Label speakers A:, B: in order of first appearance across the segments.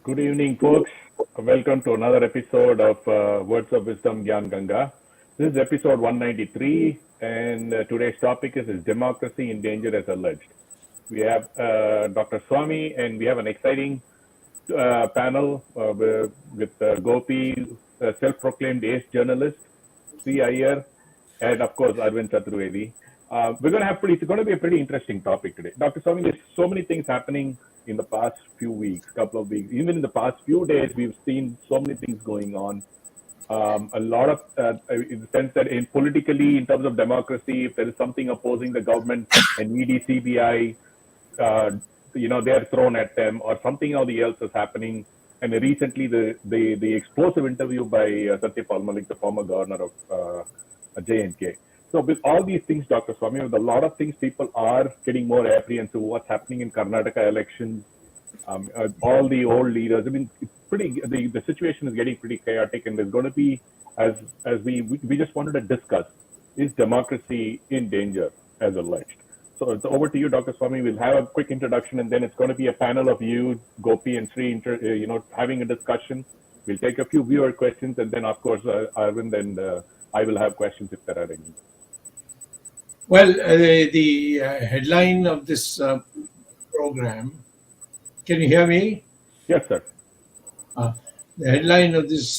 A: Good evening, folks. Welcome to another episode of Words of Wisdom Gyan Ganga. This is episode 193, and today's topic is democracy in danger as alleged. We have Dr. Swamy, and we have an exciting panel with Gopi, self-proclaimed ace journalist, Sree Iyer, and of course Arvind Chaturvedi. It's going to be a pretty interesting topic today. Dr. Swamy, there's so many things happening in the past few weeks, couple of weeks, even in the past few days, we've seen so many things going on. A lot of, in the sense that politically, in terms of democracy, if there is something opposing the government and ED, CBI, they're thrown at them, or something else is happening. And recently, the explosive interview by Satyapal Malik, the former governor of J&K. So with all these things, Dr. Swamy, with a lot of things, people are getting more apprehensive. What's happening in Karnataka elections, all the old leaders. I mean, it's pretty. The situation is getting pretty chaotic, and there's going to be, as we just wanted to discuss, is democracy in danger as alleged? So it's over to you, Dr. Swamy. We'll have a quick introduction, and then it's going to be a panel of you, Gopi, and Sree, having a discussion. We'll take a few viewer questions, and then, of course, Arvind and I will have questions if there are any.
B: Well, the headline of this program, can you hear me?
A: Yes, sir.
B: The headline of this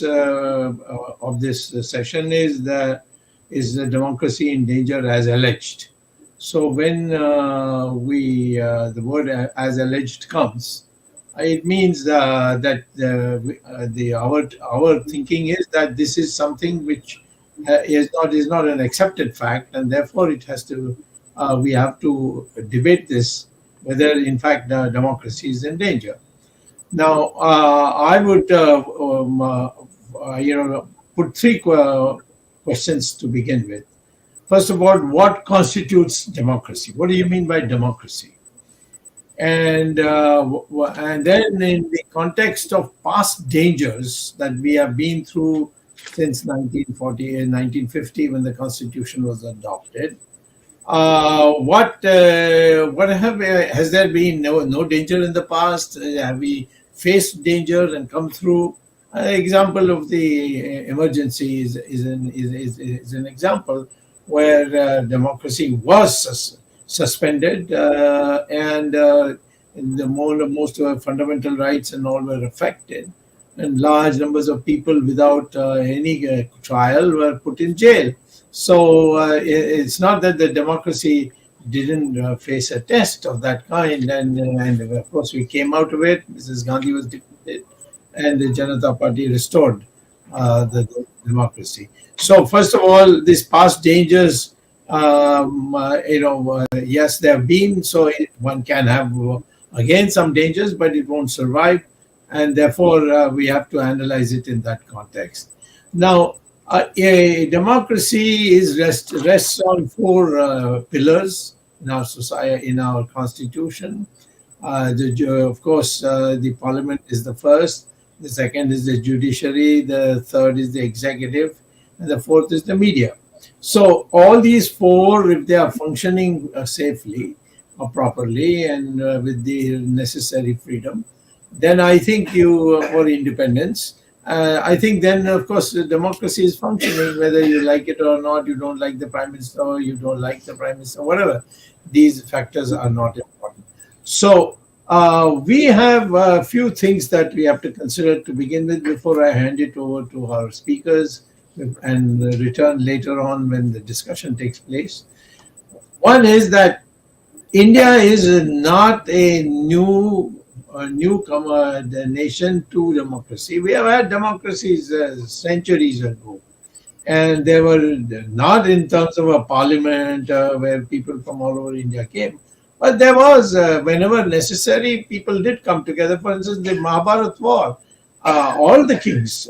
B: session is the democracy in danger as alleged. So when the word as alleged comes, it means that our thinking is that this is something which is not an accepted fact, and therefore it has to. We have to debate this, whether in fact democracy is in danger. Now, I would put three questions to begin with. First of all, what constitutes democracy? What do you mean by democracy? And then in the context of past dangers that we have been through since 1940 and 1950, when the Constitution was adopted, has there been no danger in the past? Have we faced danger and come through? Example of the emergency is an example where democracy was suspended and the most fundamental rights and all were affected. And large numbers of people without any trial were put in jail. So it's not that the democracy didn't face a test of that kind. And of course, we came out of it. Mrs. Gandhi was defeated, and the Janata Party restored the democracy. So first of all, these past dangers, yes, there have been. So one can have again some dangers, but it won't survive. And therefore, we have to analyze it in that context. Now, a democracy rests on four pillars in our society, in our constitution. Of course, the parliament is the first. The second is the judiciary. The third is the executive. And the fourth is the media. So all these four, if they are functioning safely or properly and with the necessary freedom, then I think for independence, I think then, of course, democracy is functioning, whether you like it or not. You don't like the prime minister, or you don't like the prime minister, whatever. These factors are not important. So we have a few things that we have to consider to begin with before I hand it over to our speakers and return later on when the discussion takes place. One is that India is not a newcomer nation to democracy. We have had democracies centuries ago, and they were not in terms of a parliament where people from all over India came, but there was whenever necessary, people did come together. For instance, the Mahabharat war, all the kings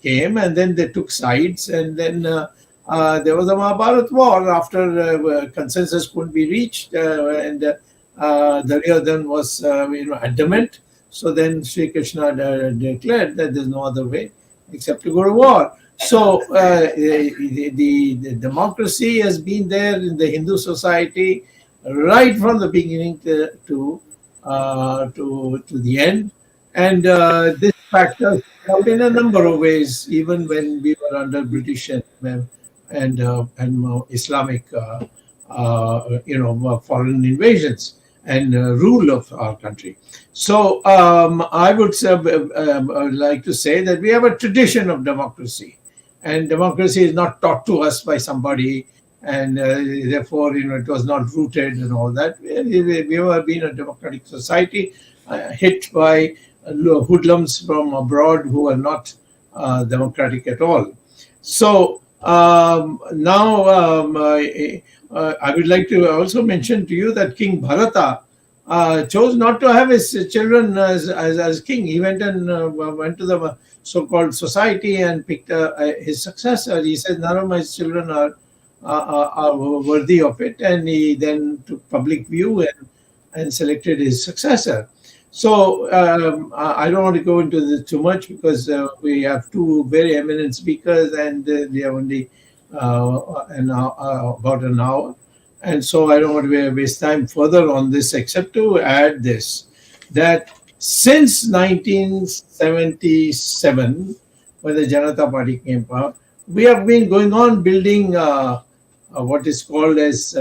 B: came and then they took sides, and then there was a Mahabharat war after consensus couldn't be reached, and Duryodhan was adamant. So then Sri Krishna declared that there's no other way except to go to war. So the democracy has been there in the Hindu society right from the beginning to the end. And this factor out in a number of ways, even when we were under British and Islamic, foreign invasions and rule of our country. So I would like to say that we have a tradition of democracy, and democracy is not taught to us by somebody, and therefore, it was not rooted and all that. We have been a democratic society, hit by hoodlums from abroad who are not democratic at all. So now I would like to also mention to you that King Bharata chose not to have his children as king. He went and went to the so-called society and picked his successor. He said, none of my children are worthy of it, and he then took public view and selected his successor. So I don't want to go into this too much, because we have two very eminent speakers, and we have only about an hour. And so I don't want to waste time further on this, except to add this, that since 1977, when the Janata Party came out, we have been going on building what is called as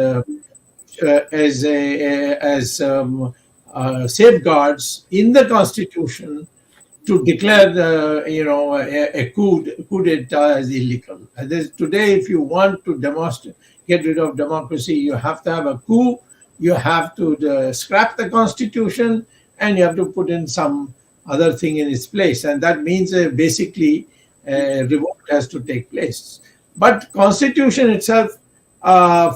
B: safeguards in the Constitution to declare a coup d'etat as illegal. Today, if you want to get rid of democracy, you have to have a coup, you have to scrap the Constitution, and you have to put in some other thing in its place. And that means basically revolt has to take place. But Constitution itself,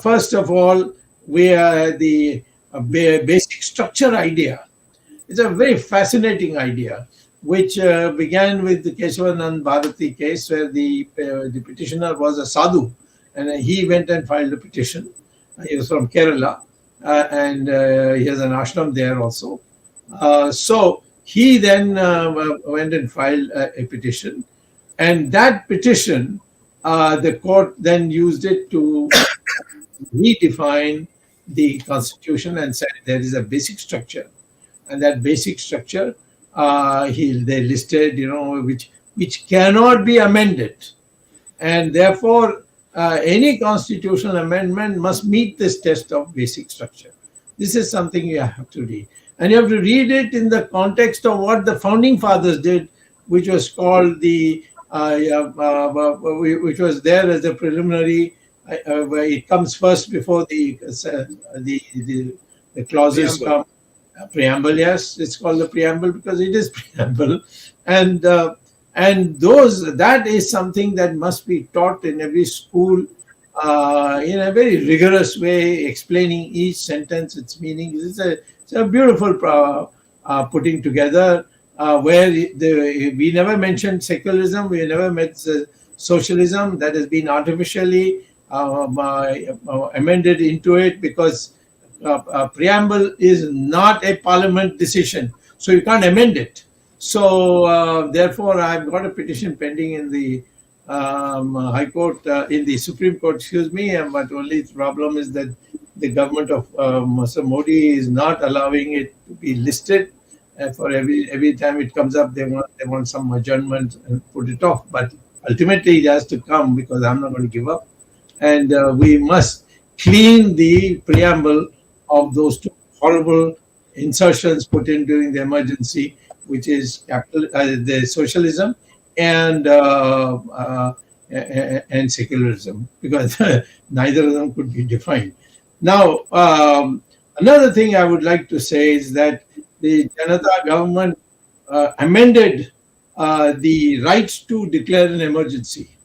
B: first of all, we are the basic structure idea. It's a very fascinating idea, which began with the Keshavanand Bharati case, where the petitioner was a sadhu, and he went and filed a petition. He was from Kerala, and he has an ashram there also. So he then went and filed a petition, and that petition, the court then used it to redefine the Constitution and said there is a basic structure, and that basic structure they listed, which cannot be amended, and therefore any constitutional amendment must meet this test of basic structure. This is something you have to read, and you have to read it in the context of what the founding fathers did, which was called which was there as a preliminary. Where it comes first before the clauses come. Preamble, yes, it's called the preamble because it is preamble, and that is something that must be taught in every school in a very rigorous way, explaining each sentence, its meaning. It's a beautiful putting together where we never mentioned secularism, we never met socialism. That has been artificially amended into it, because preamble is not a parliament decision, so you can't amend it. So therefore, I've got a petition pending in the High Court, in the Supreme Court, but only the problem is that the government of Mr. Modi is not allowing it to be listed. For every time it comes up, they want some adjournment and put it off. But ultimately, it has to come, because I'm not going to give up. And we must clean the preamble of those two horrible insertions put in during the emergency, which is the socialism and secularism, because neither of them could be defined. Now, another thing I would like to say is that the Janata government amended the rights to declare an emergency,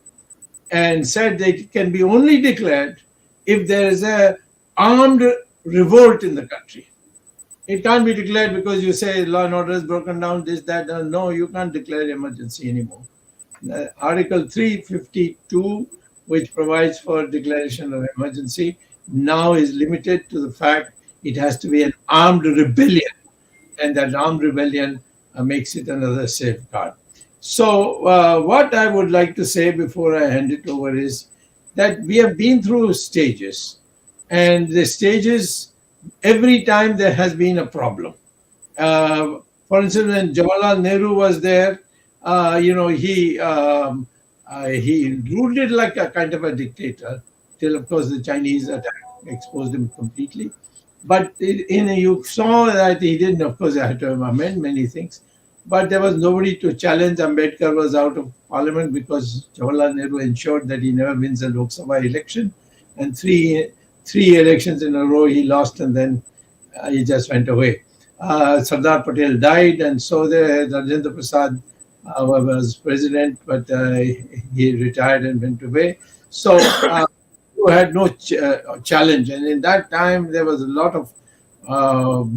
B: and said that it can be only declared if there is a armed revolt in the country. It can't be declared because you say law and order is broken down, this, that. No, you can't declare emergency anymore. Article 352, which provides for declaration of emergency, now is limited to the fact it has to be an armed rebellion, and that armed rebellion makes it another safeguard. So what I would like to say before I hand it over is that we have been through stages, and the stages, every time there has been a problem. For For instance, when Jawaharlal Nehru was there, he ruled it like a kind of a dictator till, of course, the Chinese attack exposed him completely. But you saw that he didn't, of course, had to amend many things. But there was nobody to challenge. Ambedkar was out of parliament because Jawaharlal Nehru ensured that he never wins a Lok Sabha election. And three elections in a row he lost, and then he just went away. Sardar Patel died, and so Rajendra Prasad was president, but he retired and went away. So you had no challenge. And in that time, there was a lot of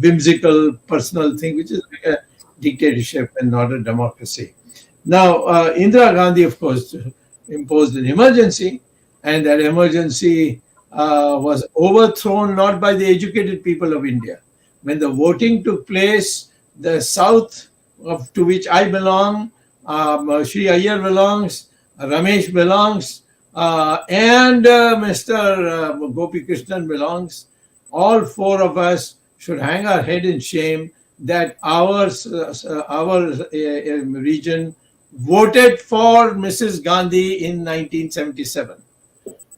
B: whimsical personal thing, which is like a dictatorship and not a democracy. Now, Indira Gandhi, of course, imposed an emergency, and that emergency was overthrown not by the educated people of India. When the voting took place, the south, to which I belong, Sree Iyer belongs, Ramesh belongs, and Mr. Gopikrishnan belongs, all four of us should hang our head in shame that our region voted for Mrs. Gandhi in 1977.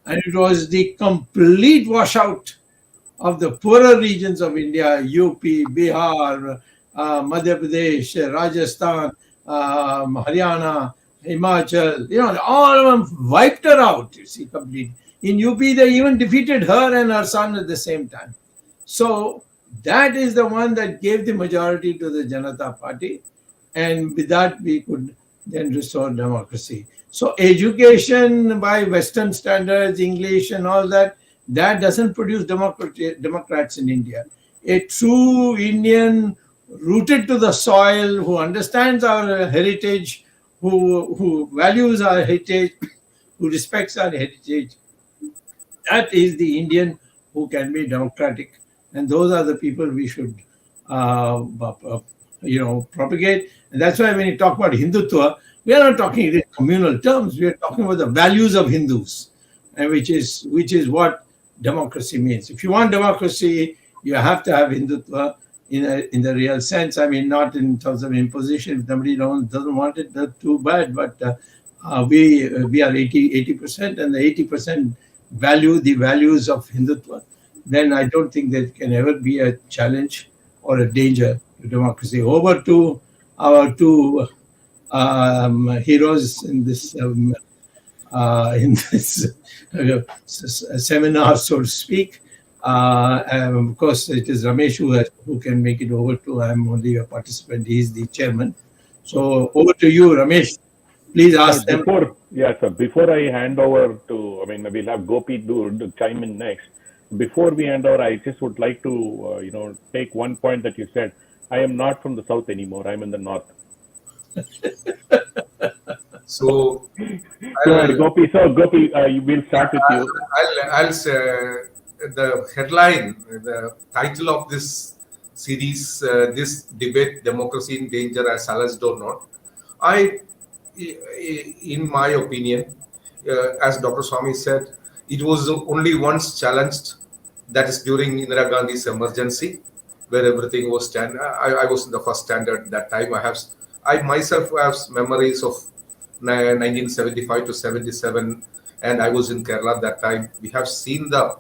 B: And it was the complete washout of the poorer regions of India, UP, Bihar, Madhya Pradesh, Rajasthan, Haryana, Himachal, all of them wiped her out, you see, completely. In UP, they even defeated her and her son at the same time. So that is the one that gave the majority to the Janata Party. And with that, we could then restore democracy. So education by Western standards, English and all that, that doesn't produce democrats in India. A true Indian rooted to the soil, who understands our heritage, who values our heritage, who respects our heritage, that is the Indian who can be democratic. And those are the people we should propagate. And that's why when you talk about Hindutva, we are not talking in communal terms. We are talking about the values of Hindus, and which is what democracy means. If you want democracy, you have to have Hindutva in the real sense. I mean, not in terms of imposition. If somebody doesn't want it, that's too bad. But we are 80%, and the 80% value the values of Hindutva. Then I don't think there can ever be a challenge or a danger to democracy. Over to our two heroes in this seminar, so to speak. Of course, it is Ramesh who can make it over to. I'm only a participant. He is the chairman. So over to you, Ramesh. Please ask them.
A: Before I hand over to, we'll have Gopi to chime in next. Before we hand over, I just would like to, take one point that you said. I am not from the south anymore. I'm in the north.
C: So,
A: Gopi, we'll start with you.
C: I'll say the headline, the title of this series, this debate, democracy in danger as alleged or not. In my opinion, as Dr. Swamy said, it was only once challenged, that is during Indira Gandhi's emergency, where everything was standard. I was in the first standard that time. I myself have memories of 1975 to 77, and I was in Kerala that time. We have seen the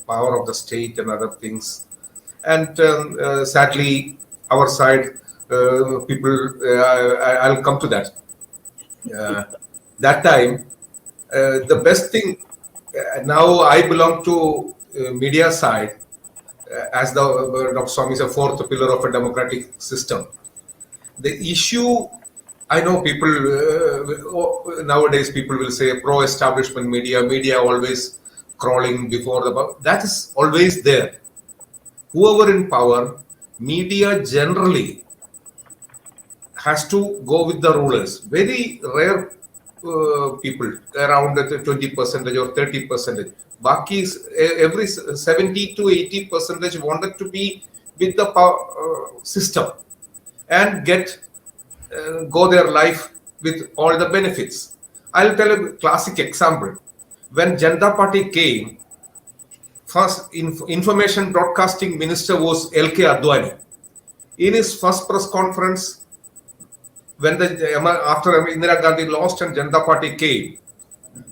C: power of the state and other things. And sadly, our side, people, I'll come to that. That time, the best thing, now I belong to media side, as the Dr. Swamy is a fourth pillar of a democratic system. The issue, I know people, nowadays people will say pro-establishment media always crawling before the, that is always there. Whoever in power, media generally has to go with the rulers. Very rare people, around 20% or 30%. Baki, every 70 to 80% wanted to be with the power, system and go their life with all the benefits. I'll tell a classic example. When Janata Party came, first information broadcasting minister was 𝗖𝙧𝙤𝙀. In his first press conference, when after Indira Gandhi lost and Janata Party came,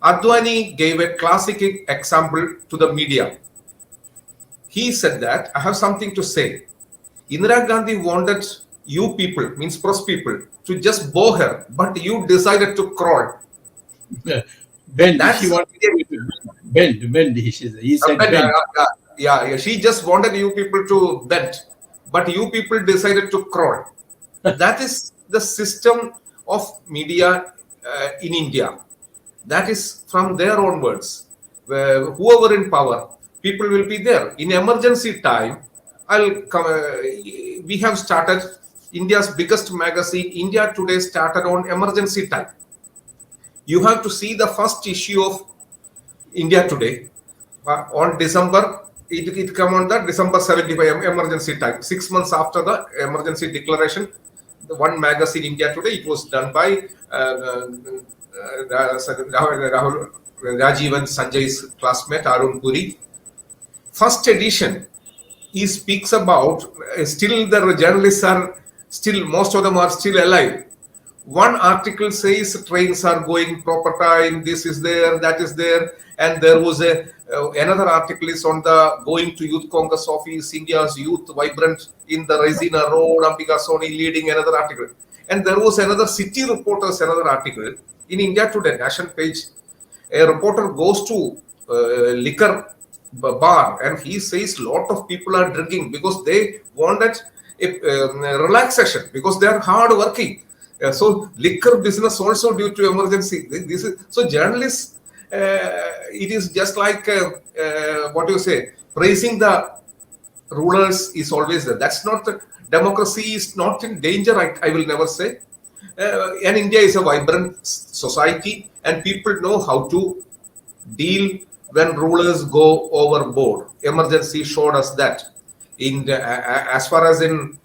C: Advani gave a classic example to the media. He said that, I have something to say. Indira Gandhi wanted you people, means press people, to just bow her, but you decided to crawl.
B: Bend.
C: That's
B: She wanted to bend. He said bend.
C: Yeah. She just wanted you people to bend, but you people decided to crawl. That is the system of media in India. That is from there onwards. Whoever in power, people will be there. In emergency time, we have started India's biggest magazine, India Today, started on emergency time. You have to see the first issue of India Today on December. It come on the December 75 emergency time. 6 months after the emergency declaration, the one magazine, India Today, it was done by Rajiv and Sanjay's classmate Arun Puri. First edition, he speaks about still the journalists are still, most of them are still alive. One article says trains are going proper time, this is there, that is there, and there was another article is on the going to Youth Congress office, India's youth vibrant in the Resina Road, Ambika Soni leading another article. And there was another city reporters, another article in India Today, national page. A reporter goes to liquor bar and he says lot of people are drinking because they wanted a relaxation because they are hard working. So liquor business also due to emergency. This is so journalists. It is just like what you say, praising the rulers is always there. That's not democracy is not in danger. I will never say. And India is a vibrant society, and people know how to deal when rulers go overboard. Emergency showed us that. In as far as in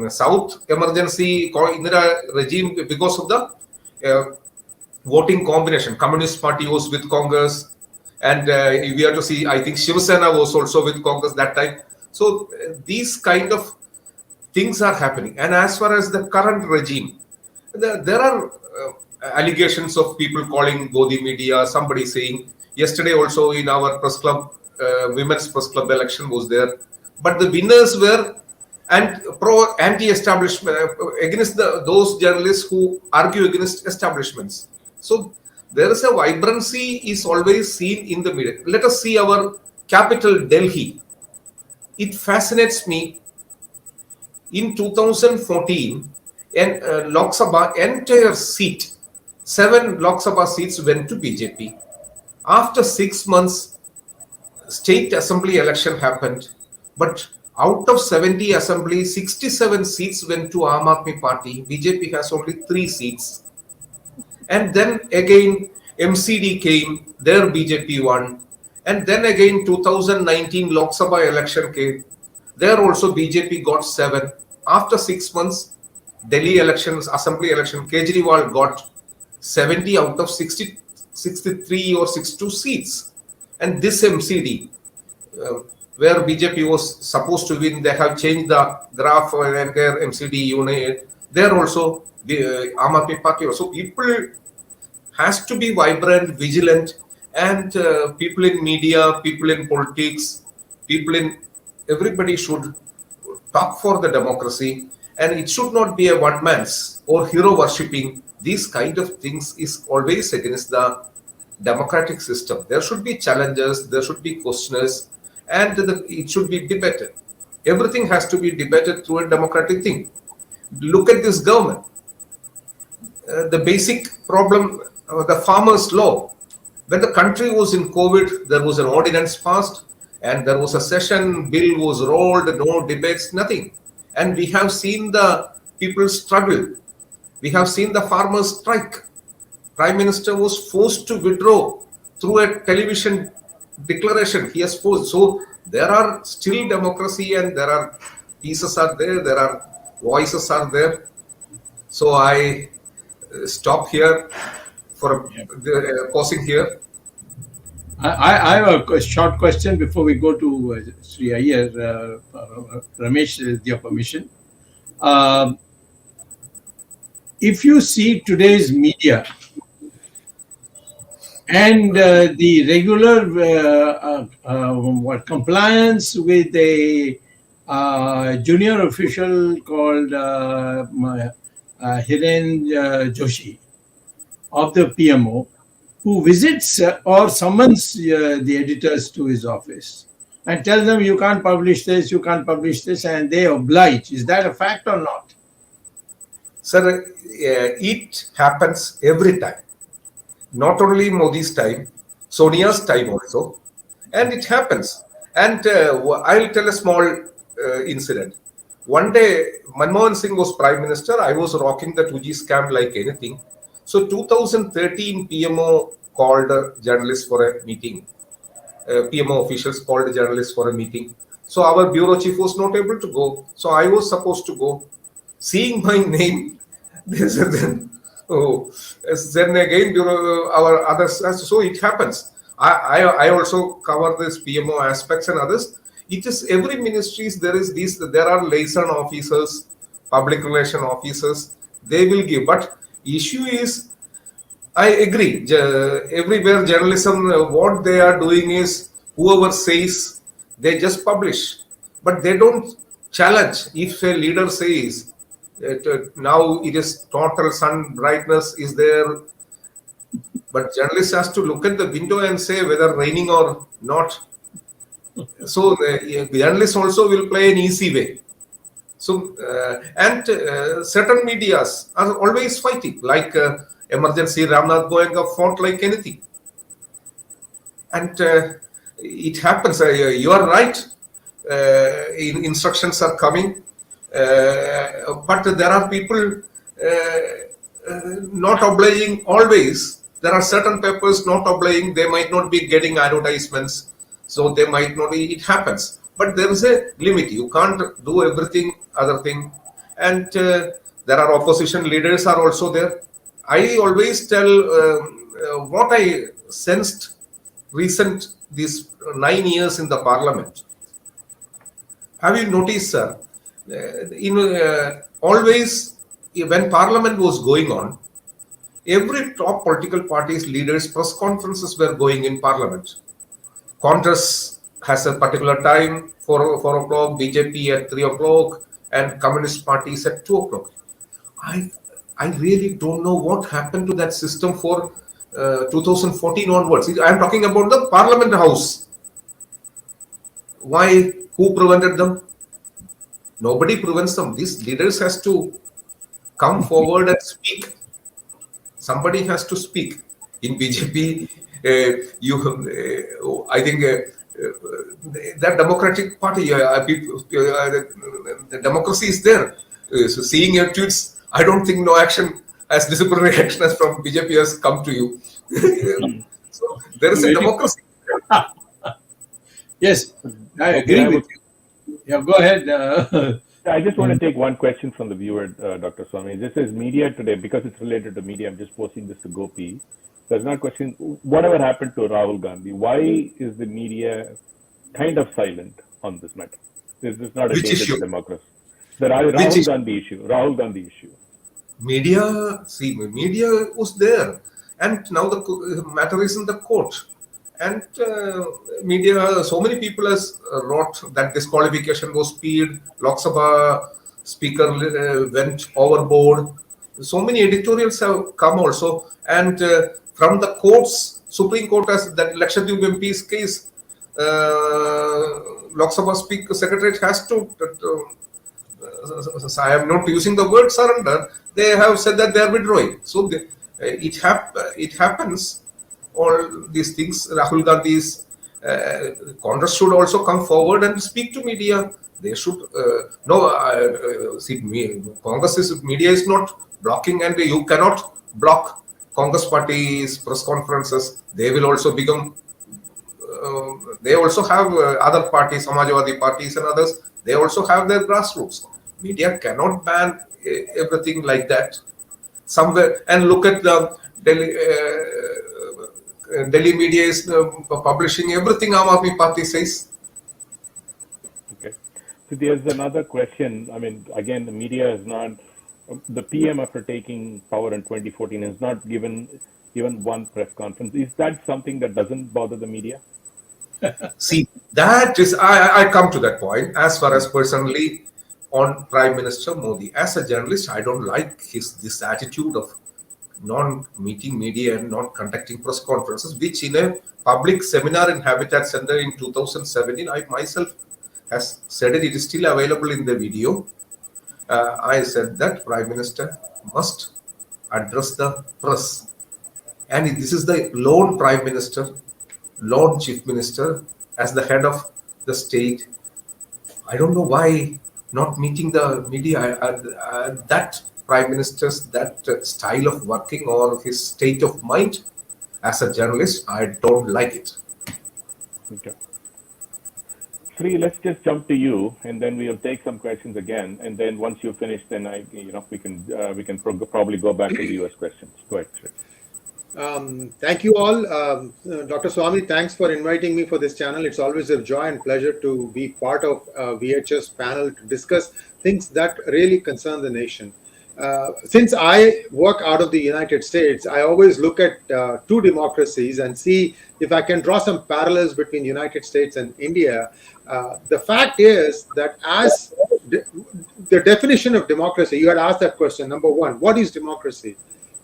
C: South, emergency Indira regime, because of the voting combination, Communist Party was with Congress, and we have to see, I think Shiv Sena was also with Congress that time. So these kind of things are happening. And as far as the current regime, there are allegations of people calling Godi media, somebody saying, yesterday also in our press club, women's press club election was there, but the winners were anti-establishment, against those journalists who argue against establishments. So there is a vibrancy is always seen in the media. Let us see our capital, Delhi. It fascinates me. In 2014, and Lok Sabha entire seat, 7 Lok Sabha seats went to BJP. After 6 months, state assembly election happened, but out of 70 assemblies, 67 seats went to Aam Aadmi Party. BJP has only 3 seats. And then again, MCD came, there BJP won. And then again, 2019 Lok Sabha election came. There also BJP got 7. After 6 months, Delhi elections, assembly election, Kejriwal got 70 out of 63 or 62 seats. And this MCD, where BJP was supposed to win, they have changed the graph and their MCD unit. There also, the Aam Aadmi Party also. People has to be vibrant, vigilant, and people in media, people in politics, everybody should talk for the democracy, and it should not be a one man's or hero worshipping. These kind of things is always against the democratic system. There should be challenges, there should be questioners, and it should be debated. Everything has to be debated through a democratic thing. Look at this government. The basic problem, the farmers' law. When the country was in COVID, there was an ordinance passed, and there was a session, bill was rolled, no debates, nothing. And we have seen the people struggle. We have seen the farmers strike. Prime Minister was forced to withdraw through a television declaration. He has forced. So there are still democracy, and there are pieces are there, there are voices are there. So I stop here for pausing here.
B: I have a short question before we go to Sree Iyer. Ramesh, with your permission. If you see today's media and the regular compliance with a junior official called 𝙒𝙧𝙤𝙪 Joshi of the PMO, who visits or summons the editors to his office and tells them, you can't publish this, you can't publish this, and they oblige. Is that a fact or not?
C: Sir, it happens every time. Not only Modi's time, Sonia's time also, and it happens. And I'll tell a small incident. One day, Manmohan Singh was Prime Minister. I was rocking the 2G scam like anything. So 2013 PMO called journalists for a meeting. PMO officials called journalists for a meeting. So our bureau chief was not able to go. So I was supposed to go. Seeing my name, they said, then again bureau, our others. So it happens. I also cover this PMO aspects and others. It is every ministries there is these. There are liaison officers, public relation officers. They will give, but issue is, I agree. Everywhere journalism, what they are doing is whoever says, they just publish, but they don't challenge. If a leader says now it is total sun brightness is there, but journalist has to look at the window and say whether raining or not. So the journalist also will play an easy way. So certain medias are always fighting, like emergency Ramnath Goenka fought like anything, and it happens. You are right. Instructions are coming, but there are people not obeying always. There are certain papers not obeying. They might not be getting advertisements, so they might not be. It happens, but there is a limit. You can't do everything. Other thing, and there are opposition leaders are also there. I always tell what I sensed recent these 9 years in the parliament. Have you noticed, sir? Always when parliament was going on, every top political party's leaders' press conferences were going in parliament. Congress has a particular time, 4 o'clock, BJP at 3 o'clock, and Communist parties at 2 o'clock. I really don't know what happened to that system for 2014 onwards. I am talking about the Parliament House. Why? Who prevented them? Nobody prevents them. These leaders has to come forward and speak. Somebody has to speak. In BJP, I think that Democratic Party, the democracy is there. So seeing your tweets, I don't think no action as disciplinary action as from BJP has come to you. So there is a democracy.
B: Yes, I agree with you. Yeah, go ahead.
A: I just want to take one question from the viewer, Dr. Swamy. This is media today, because it's related to media. I'm just posting this to Gopi. There's not a question, whatever happened to Rahul Gandhi? Why is the media kind of silent on this matter? Is this not a danger to democracy? The Rahul Gandhi issue.
C: Media was there, and now the matter is in the court. And media, so many people has wrote that disqualification was speed. Lok Sabha speaker went overboard. So many editorials have come also, and from the courts, Supreme Court has that Lakshadweep MP's case. Lok Sabha Speaker Secretariat has to. I am not using the word surrender. They have said that they are withdrawing. So it happens. All these things. Rahul Gandhi's Congress should also come forward and speak to media. They should Congress's media is not blocking, and you cannot block Congress party's press conferences. They will also become. They also have other parties, Samajwadi parties and others. They also have their grassroots. Media cannot ban everything like that. Somewhere, and look at the Delhi media is publishing everything Aam Aadmi Party says.
A: Okay. So there's another question. I mean, again, the media is not, the PM after taking power in 2014 has not given even one press conference. Is that something that doesn't bother the media?
C: See, that is, I come to that point. As far as personally on Prime Minister Modi, as a journalist, I don't like this attitude of non-meeting media and not conducting press conferences, which in a public seminar in Habitat Center in 2017, I myself has said it is still available in the video. I said that Prime Minister must address the press. And this is the lone Prime Minister, lone Chief Minister as the head of the state. I don't know why not meeting the media. That Prime Minister's style of working or his state of mind as a journalist, I don't like it.
A: Okay. Sree, let's just jump to you, and then we'll take some questions again. And then once you finish, then we can probably go back to the US questions. Go ahead, Sree.
D: Thank you all. Dr. Swamy, thanks for inviting me for this channel. It's always a joy and pleasure to be part of VHS panel to discuss things that really concern the nation. Since I work out of the United States, I always look at two democracies and see if I can draw some parallels between United States and India. The fact is that as the definition of democracy, you had asked that question, number one, what is democracy?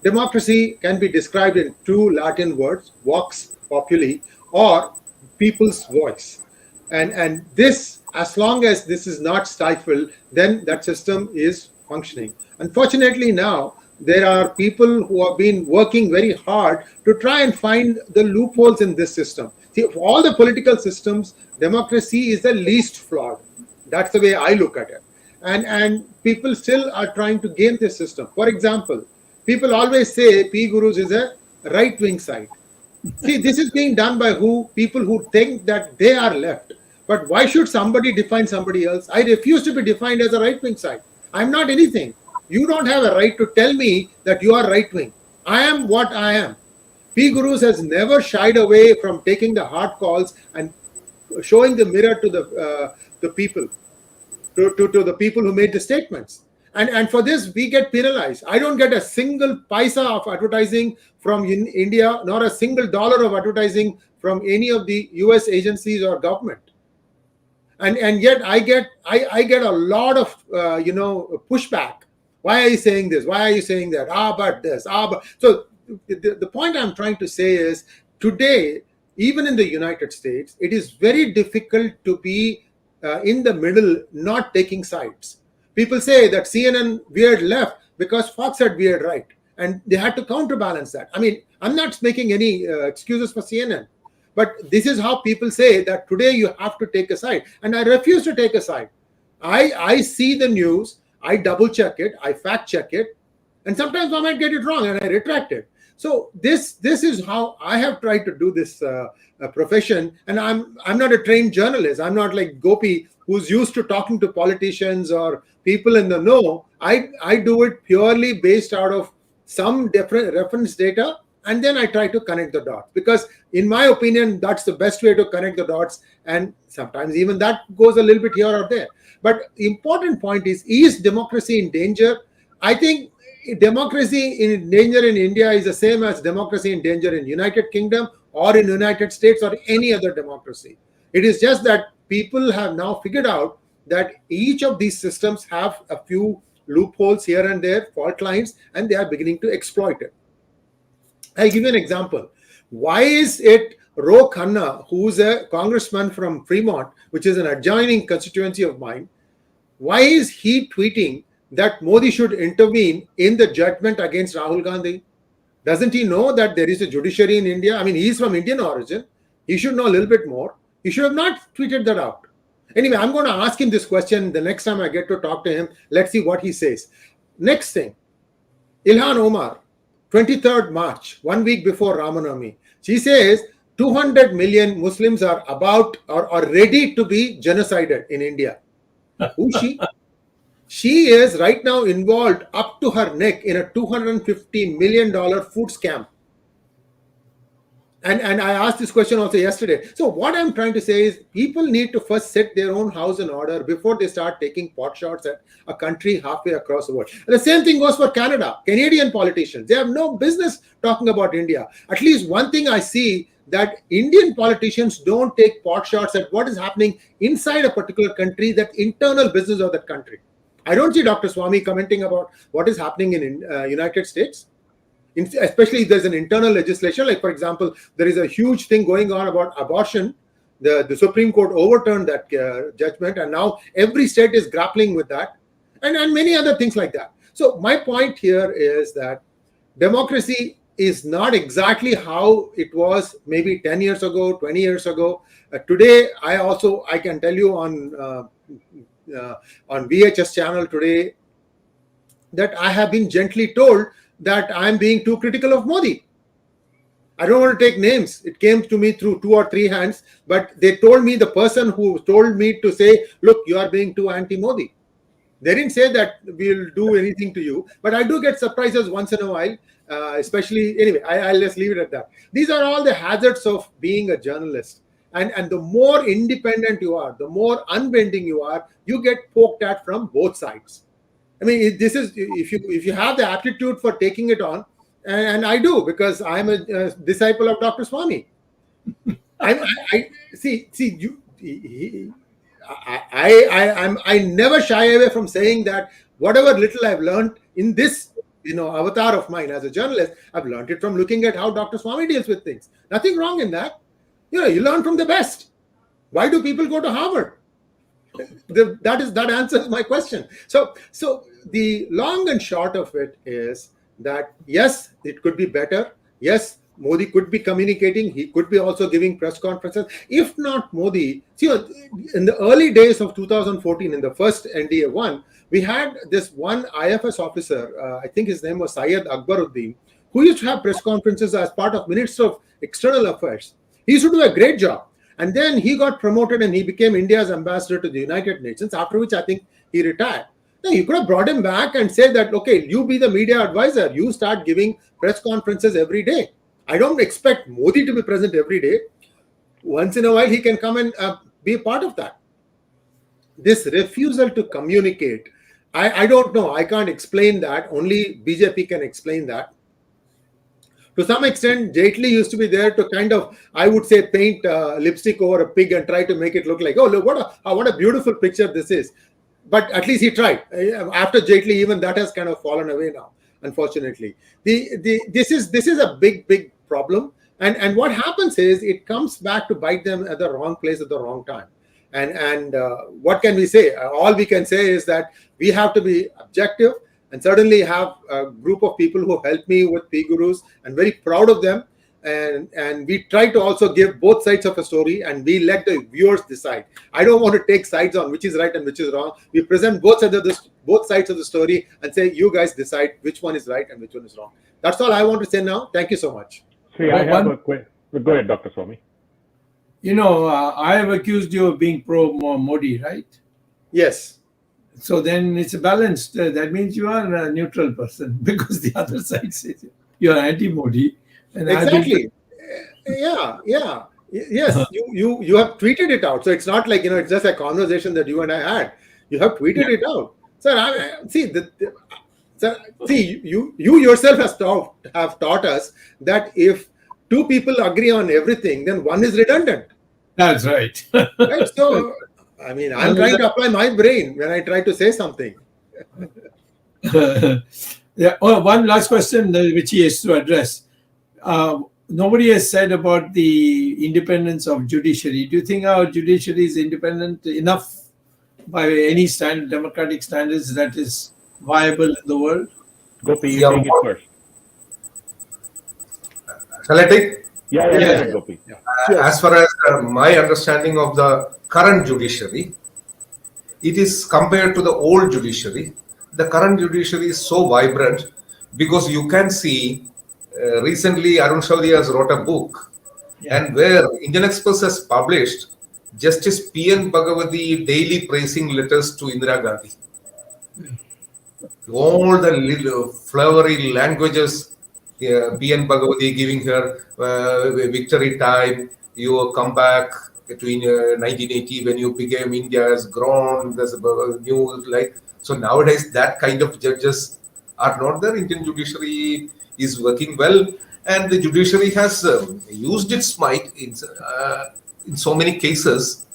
D: Democracy can be described in two Latin words, vox populi, or people's voice. And this, as long as this is not stifled, then that system is functioning. Unfortunately, now there are people who have been working very hard to try and find the loopholes in this system. See, of all the political systems, democracy is the least flawed. That's the way I look at it. And people still are trying to game this system. For example, people always say PGurus is a right-wing site. See, this is being done by who? People who think that they are left. But why should somebody define somebody else? I refuse to be defined as a right-wing site. I'm not anything. You don't have a right to tell me that you are right-wing. I am what I am. PGurus has never shied away from taking the hard calls and showing the mirror to the people, to the people who made the statements. And for this, we get penalized. I don't get a single paisa of advertising from India, nor a single dollar of advertising from any of the US agencies or government. And yet I get a lot of pushback. Why are you saying this? Why are you saying that? But this. But so the point I'm trying to say is today, even in the United States, it is very difficult to be in the middle, not taking sides. People say that CNN veered left because Fox had veered right, and they had to counterbalance that. I mean, I'm not making any excuses for CNN, but this is how people say that today you have to take a side, and I refuse to take a side. I see the news, I double check it, I fact check it, and sometimes I might get it wrong and I retract it. So this is how I have tried to do this profession, and I'm not a trained journalist. I'm not like Gopi, who's used to talking to politicians or people in the know. I do it purely based out of some different reference data, and then I try to connect the dots, because in my opinion, that's the best way to connect the dots, and sometimes even that goes a little bit here or there. But the important point is democracy in danger? I think democracy in danger in India is the same as democracy in danger in United Kingdom or in United States or any other democracy. It is just that people have now figured out that each of these systems have a few loopholes here and there, fault lines, and they are beginning to exploit it. I'll give you an example. Why is it Ro Khanna, who's a congressman from Fremont, which is an adjoining constituency of mine, why is he tweeting that Modi should intervene in the judgment against Rahul Gandhi? Doesn't he know that there is a judiciary in India? I mean, he's from Indian origin. He should know a little bit more. He should have not tweeted that out. Anyway, I'm going to ask him this question the next time I get to talk to him. Let's see what he says. Next thing, Ilhan Omar, 23rd March, 1 week before Ramanavami. She says 200 million Muslims are about or are ready to be genocided in India. Who's she? She is right now involved up to her neck in a $250 million food scam. And I asked this question also yesterday. So what I'm trying to say is people need to first set their own house in order before they start taking pot shots at a country halfway across the world. And the same thing goes for Canada. Canadian politicians, they have no business talking about India. At least one thing I see, that Indian politicians don't take pot shots at what is happening inside a particular country, that internal business of that country. I don't see Dr. Swamy commenting about what is happening in United States. Especially if there's an internal legislation, like for example, there is a huge thing going on about abortion. The Supreme Court overturned that judgment, and now every state is grappling with that, and many other things like that. So my point here is that democracy is not exactly how it was maybe 10 years ago, 20 years ago. Today, I can tell you on VHS channel today that I have been gently told that I'm being too critical of Modi. I don't want to take names. It came to me through 2 or 3 hands, but they told me, the person who told me to say, look, you are being too anti-Modi. They didn't say that we'll do anything to you, but I do get surprises once in a while, especially, anyway, I'll just leave it at that. These are all the hazards of being a journalist. And the more independent you are, the more unbending you are, you get poked at from both sides. I mean, this is, if you have the aptitude for taking it on, and I do, because I'm a disciple of Dr. Swamy. I never shy away from saying that whatever little I've learned in this, avatar of mine as a journalist, I've learned it from looking at how Dr. Swamy deals with things. Nothing wrong in that. You learn from the best. Why do people go to Harvard? That answers my question. So the long and short of it is that yes, it could be better. Yes, Modi could be communicating. He could be also giving press conferences. If not Modi, in the early days of 2014, in the first NDA one, we had this one IFS officer, I think his name was Syed Akbaruddin, who used to have press conferences as part of Minister of External Affairs. He used to do a great job. And then he got promoted and he became India's ambassador to the United Nations, after which I think he retired. Now, you could have brought him back and said that, okay, you be the media advisor. You start giving press conferences every day. I don't expect Modi to be present every day. Once in a while, he can come and be a part of that. This refusal to communicate, I don't know. I can't explain that. Only BJP can explain that. To some extent, Jaitley used to be there to kind of, I would say, paint lipstick over a pig and try to make it look like, oh, look, what a beautiful picture this is. But at least he tried. After Jaitley, even that has kind of fallen away now, unfortunately. This is a big problem. And what happens is it comes back to bite them at the wrong place at the wrong time. And what can we say? All we can say is that we have to be objective, and certainly have a group of people who helped me with PGurus, and very proud of them. And we try to also give both sides of a story, and we let the viewers decide. I don't want to take sides on which is right and which is wrong. We present both sides of the story and say, you guys decide which one is right and which one is wrong. That's all I want to say now. Thank you so much.
A: See, I have a question. Go ahead, Dr. Swamy.
B: I have accused you of being pro-Modi, right?
D: Yes.
B: So then it's balanced. That means you are a neutral person, because the other side says you're anti-Modi. And
D: exactly. Yeah. Yes, you have tweeted it out. So it's not like, it's just a conversation that you and I had. You have tweeted it out. You yourself have taught us that if two people agree on everything, then one is redundant.
B: That's right.
D: Right? So, I'm trying to apply my brain when I try to say something.
B: Yeah. One last question which he has to address. Nobody has said about the independence of judiciary. Do you think our judiciary is independent enough by any democratic standards that is viable in the world?
A: Gopi, you take it first.
C: Shall I take?
A: Yeah, Gopi. Yeah.
C: As far as my understanding of the current judiciary, it is compared to the old judiciary. The current judiciary is so vibrant because you can see recently Arun Shouria has wrote a book, and where Indian Express has published Justice P.N. Bhagavati daily praising letters to Indira Gandhi. All the little flowery languages P.N. Bhagavati giving her victory time. You come back between 1980 when you became India has grown. There's a new so nowadays that kind of judges are not there. Indian judiciary is working well, and the judiciary has used its might in so many cases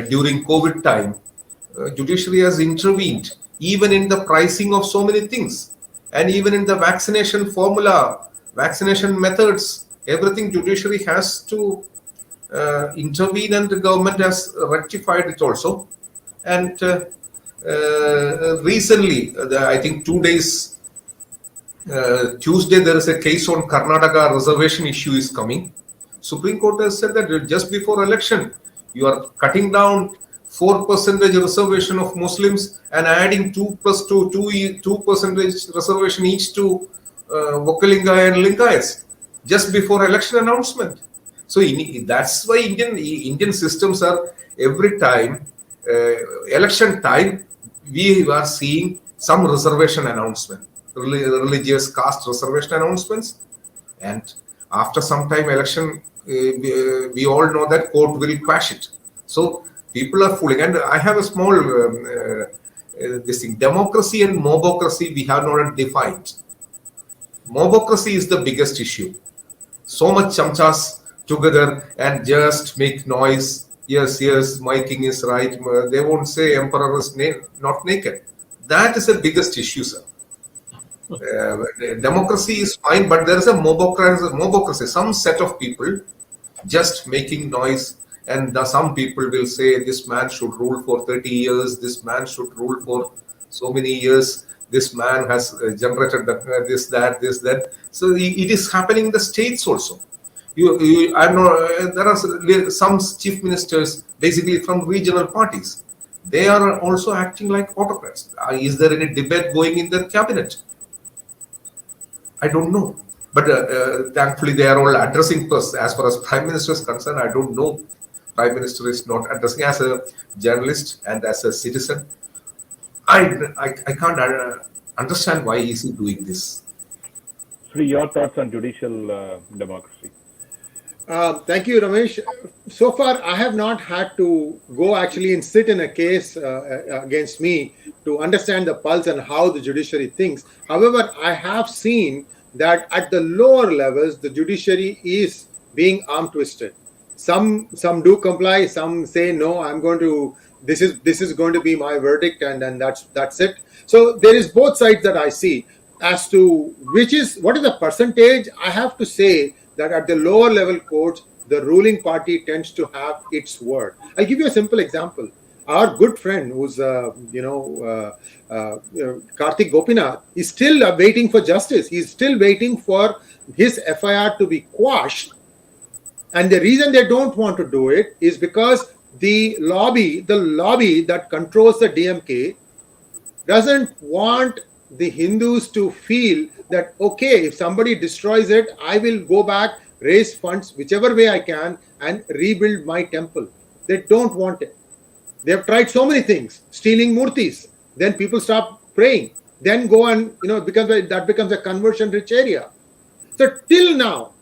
C: during COVID time. Judiciary has intervened even in the pricing of so many things, and even in the vaccination formula, vaccination methods, everything judiciary has to intervene, and the government has rectified it also. And recently, I think 2 days, Tuesday, there is a case on Karnataka reservation issue is coming. Supreme Court has said that just before election, you are cutting down 4% reservation of Muslims and adding 2% reservation each to Vokalinga and Lingayas just before election announcement. So that's why Indian systems are every time election time we are seeing some reservation announcement, religious caste reservation announcements, and after some time election we all know that court will quash it. So people are fooling, and I have a small this thing. Democracy and mobocracy we have not defined. Mobocracy is the biggest issue. So much chamchas together and just make noise. Yes, my king is right. They won't say emperor is not naked. That is the biggest issue, sir. Democracy is fine, but there is a mobocracy. Some set of people just making noise. And some people will say this man should rule for 30 years, this man should rule for so many years, this man has generated this, that. So it is happening in the states also. I know there are some chief ministers basically from regional parties. They are also acting like autocrats. Is there any debate going in the cabinet? I don't know. But thankfully they are all addressing us. As far as Prime Minister is concerned, I don't know. Prime Minister is not addressing. As a journalist and as a citizen, I can't understand why is he doing this.
A: Sree, your thoughts on judicial democracy?
D: Thank you, Ramesh. So far, I have not had to go actually and sit in a case against me to understand the pulse and how the judiciary thinks. However, I have seen that at the lower levels, the judiciary is being arm twisted. Some do comply. Some say no. I'm going to. This is going to be my verdict, and that's it. So there is both sides that I see. As to what is the percentage, I have to say that at the lower level courts, the ruling party tends to have its word. I'll give you a simple example. Our good friend, who's Karthik Gopinath, is still waiting for justice. He's still waiting for his FIR to be quashed. And the reason they don't want to do it is because the lobby that controls the DMK doesn't want the Hindus to feel that, okay, if somebody destroys it, I will go back, raise funds whichever way I can and rebuild my temple. They don't want it. They have tried so many things, stealing murtis. Then people stop praying. Then go and, that becomes a conversion-rich area. So till now,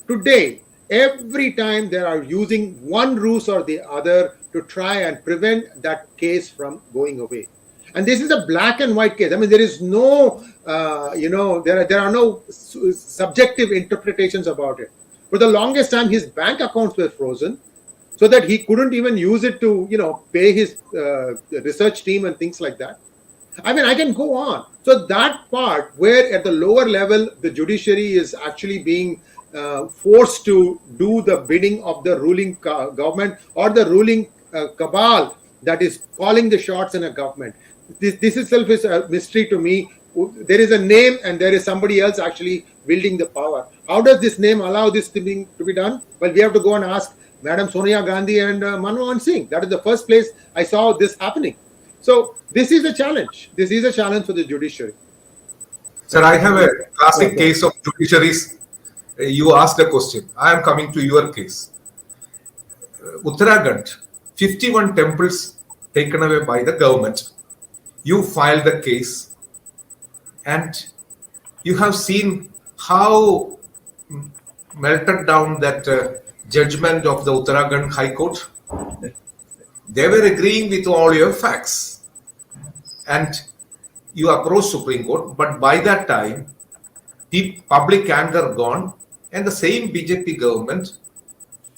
D: today, every time they are using one ruse or the other to try and prevent that case from going away. And this is a black and white case. I mean, there is no, there are no subjective interpretations about it. For the longest time, his bank accounts were frozen so that he couldn't even use it to, pay his research team and things like that. I mean, I can go on. So that part where at the lower level, the judiciary is actually being forced to do the bidding of the ruling government or the ruling cabal that is calling the shots in a government. This itself is a mystery to me. There is a name and there is somebody else actually wielding the power. How does this name allow this to be done? Well, we have to go and ask Madam Sonia Gandhi and Manmohan Singh. That is the first place I saw this happening. So this is a challenge. This is a challenge for the judiciary.
C: Sir, I have a classic case of judiciaries. You asked a question. I am coming to your case. Uttarakhand, 51 temples taken away by the government. You filed the case and you have seen how melted down that judgment of the Uttarakhand High Court. They were agreeing with all your facts, and you approach Supreme Court. But by that time, the public anger gone, and the same BJP government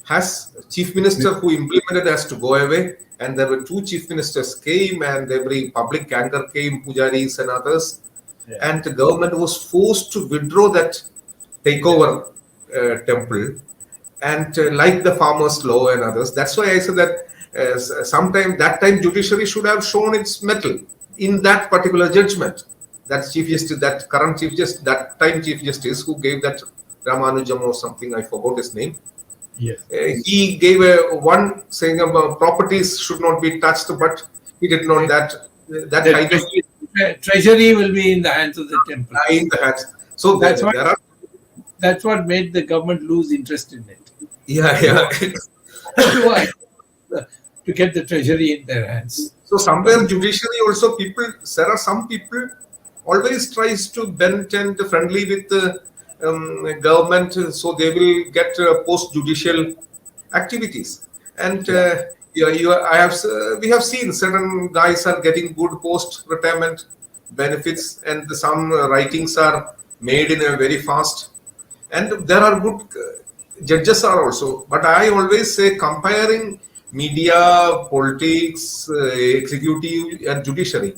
C: has chief minister who implemented has to go away, and there were two chief ministers came, and every public anger came, pujaris and others, and the government was forced to withdraw that takeover temple, and like the farmers' law and others. That's why I said that sometime that time judiciary should have shown its mettle in that particular judgment. That chief justice, that current chief justice, that time chief justice who gave that Ramanujam or something, I forgot his name.
B: Yes.
C: He gave one saying about properties should not be touched, but he did not that kind of
B: treasury will be in the hands of the temple.
C: in the hands. So
B: That's what made the government lose interest in it.
C: Yeah.
B: Why? To get the treasury in their hands.
C: So somewhere judiciary also there are some people always tries to bend and friendly with the government, so they will get post-judicial activities. And we have seen certain guys are getting good post-retirement benefits, and some writings are made in a very fast. And there are good judges are also. But I always say comparing media, politics, executive and judiciary,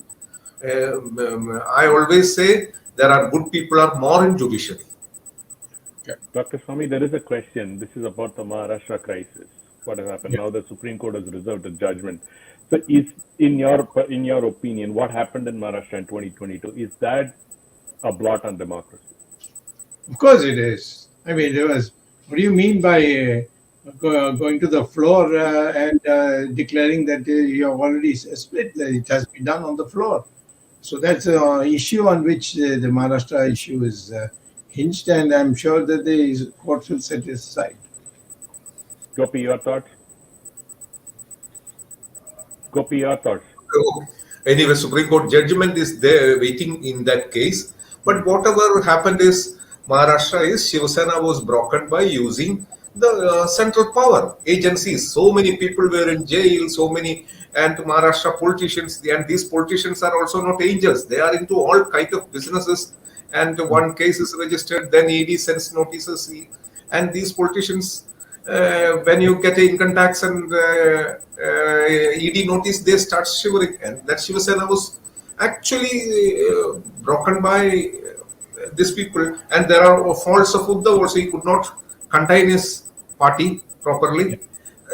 C: I always say there are good people are more in judiciary.
A: Dr. Swamy, there is a question. This is about the Maharashtra crisis. What has happened? Now the Supreme Court has reserved a judgment. So is, in your opinion, what happened in Maharashtra in 2022, is that a blot on democracy?
B: Of course it is. I mean, what do you mean by going to the floor and declaring that you have already split? It has been done on the floor. So that's an issue on which the Maharashtra issue is hinged, and I'm sure that the court will set it aside.
A: Gopi, your thoughts?
C: Anyway, Supreme Court judgment is there waiting in that case. But whatever happened is Maharashtra is Shiv Sena was broken by using the central power agencies. So many people were in jail, and Maharashtra politicians, and these politicians are also not angels. They are into all kind of businesses, and one case is registered, then ED sends notices, and these politicians, when you get an income tax and ED notice, they start shivering, and that Shiv Sena was actually broken by these people. And there are faults of Uddhav also. He could not contain his party properly.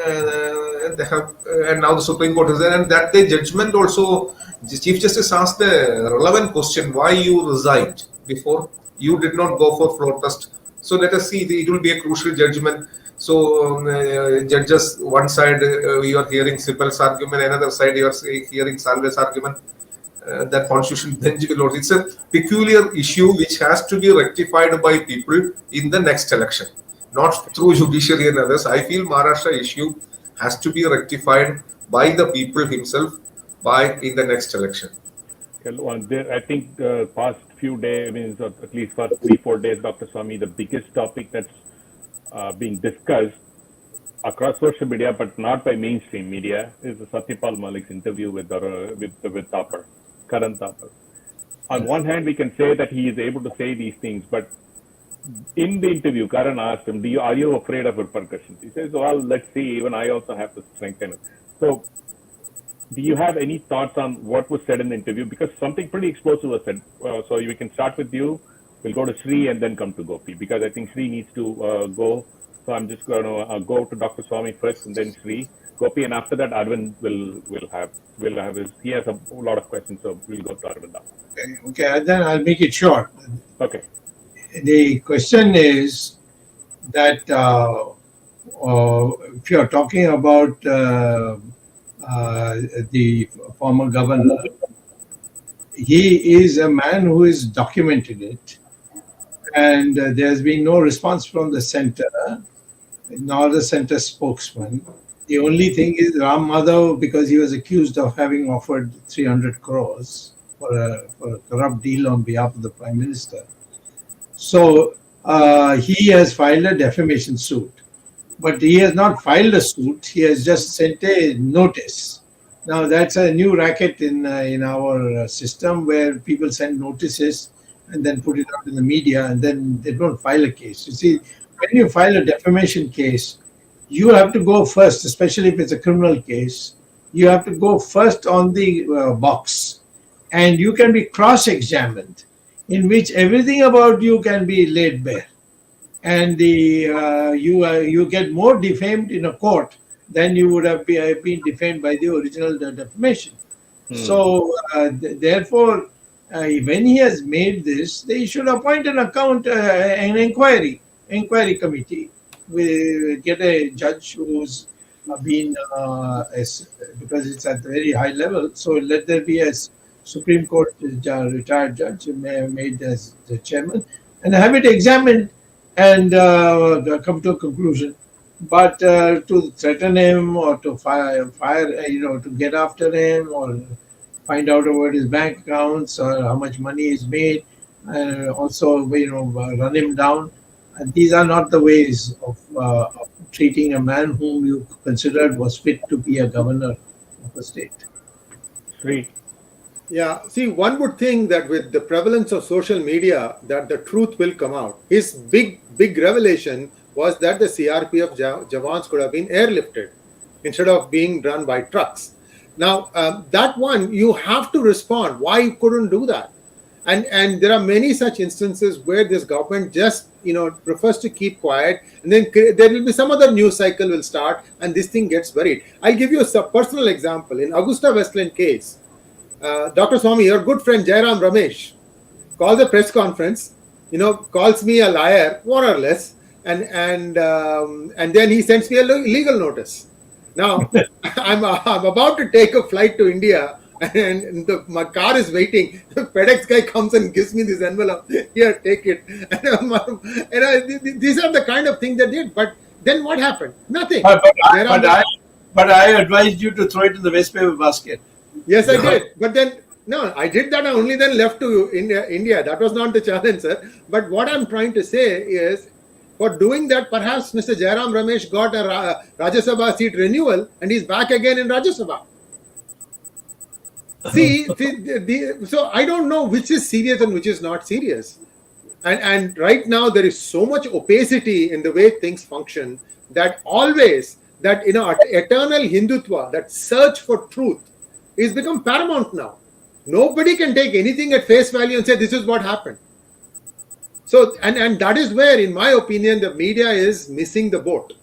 C: And now the Supreme Court is there, and that day judgment also, the Chief Justice asked the relevant question: why you resigned before? You did not go for floor test. So let us see. It will be a crucial judgment. So judges, one side you are hearing Sibel's argument, another side you are hearing Salve's argument. That constitution bench will. It's a peculiar issue which has to be rectified by people in the next election, not through judiciary and others. I feel Maharashtra issue has to be rectified by the people himself in the next election.
A: I think the past few days, I mean, at least for 3-4 days, Dr. Swamy, the biggest topic that's being discussed across social media, but not by mainstream media, is the Satyapal Malik's interview with Thapar, Karan Thapar. On one hand, we can say that he is able to say these things, but in the interview, Karan asked him, are you afraid of repercussions? He says, well, let's see, even I also have to strengthen it. So, do you have any thoughts on what was said in the interview? Because something pretty explosive was said. So we can start with you, we'll go to Sree and then come to Gopi, because I think Sree needs to go. So I'm just going to go to Dr. Swamy first and then Sree, Gopi, and after that Arvind will have his, he has a lot of questions, so we'll go to Arvind now.
B: Okay, then I'll make it short.
A: Okay.
B: The question is that if you're talking about the former governor, he is a man who has documented it, and there's been no response from the center, nor the center spokesman. The only thing is Ram Madhav, because he was accused of having offered 300 crores for a corrupt deal on behalf of the Prime Minister. So he has filed a defamation suit. But he has not filed a suit. He has just sent a notice. Now that's a new racket in our system, where people send notices and then put it out in the media, and then they don't file a case. You see, when you file a defamation case, you have to go first, especially if it's a criminal case. You have to go first on the box, and you can be cross-examined, in which everything about you can be laid bare, and you get more defamed in a court than you would have been defamed by the original defamation. So therefore, when he has made this, they should appoint an inquiry committee. We get a judge who's been because it's at a very high level. So let there be a Supreme Court retired judge made as the chairman, and have it examined and come to a conclusion. But to threaten him, or to fire, to get after him, or find out about his bank accounts or how much money is made, and also run him down, and these are not the ways of treating a man whom you considered was fit to be a governor of a state.
A: Sree.
D: Yeah, see, one would think that with the prevalence of social media, that the truth will come out. His big revelation was that the CRPF Jawans could have been airlifted instead of being run by trucks. Now, that one, you have to respond. Why you couldn't do that? And there are many such instances where this government just prefers to keep quiet, and then there will be some other news cycle will start, and this thing gets buried. I'll give you a personal example. In Augusta Westland case, Dr. Swamy, your good friend Jairam Ramesh, calls a press conference, calls me a liar, more or less, and then he sends me a legal notice. Now, I'm about to take a flight to India, and my car is waiting. The FedEx guy comes and gives me this envelope. Here, take it. And these are the kind of things they did. But then what happened? Nothing.
B: But I advised you to throw it in the waste paper basket.
D: Yes, I did. But then, no, I did that. I only then left to India. That was not the challenge, sir. But what I'm trying to say is, for doing that, perhaps Mr. Jairam Ramesh got a Rajya Sabha seat renewal, and he's back again in Rajya Sabha. See, so I don't know which is serious and which is not serious. And right now there is so much opacity in the way things function that eternal Hindutva, that search for truth, is become paramount now. Nobody can take anything at face value and say this is what happened. So, and that is where, in my opinion, the media is missing the boat.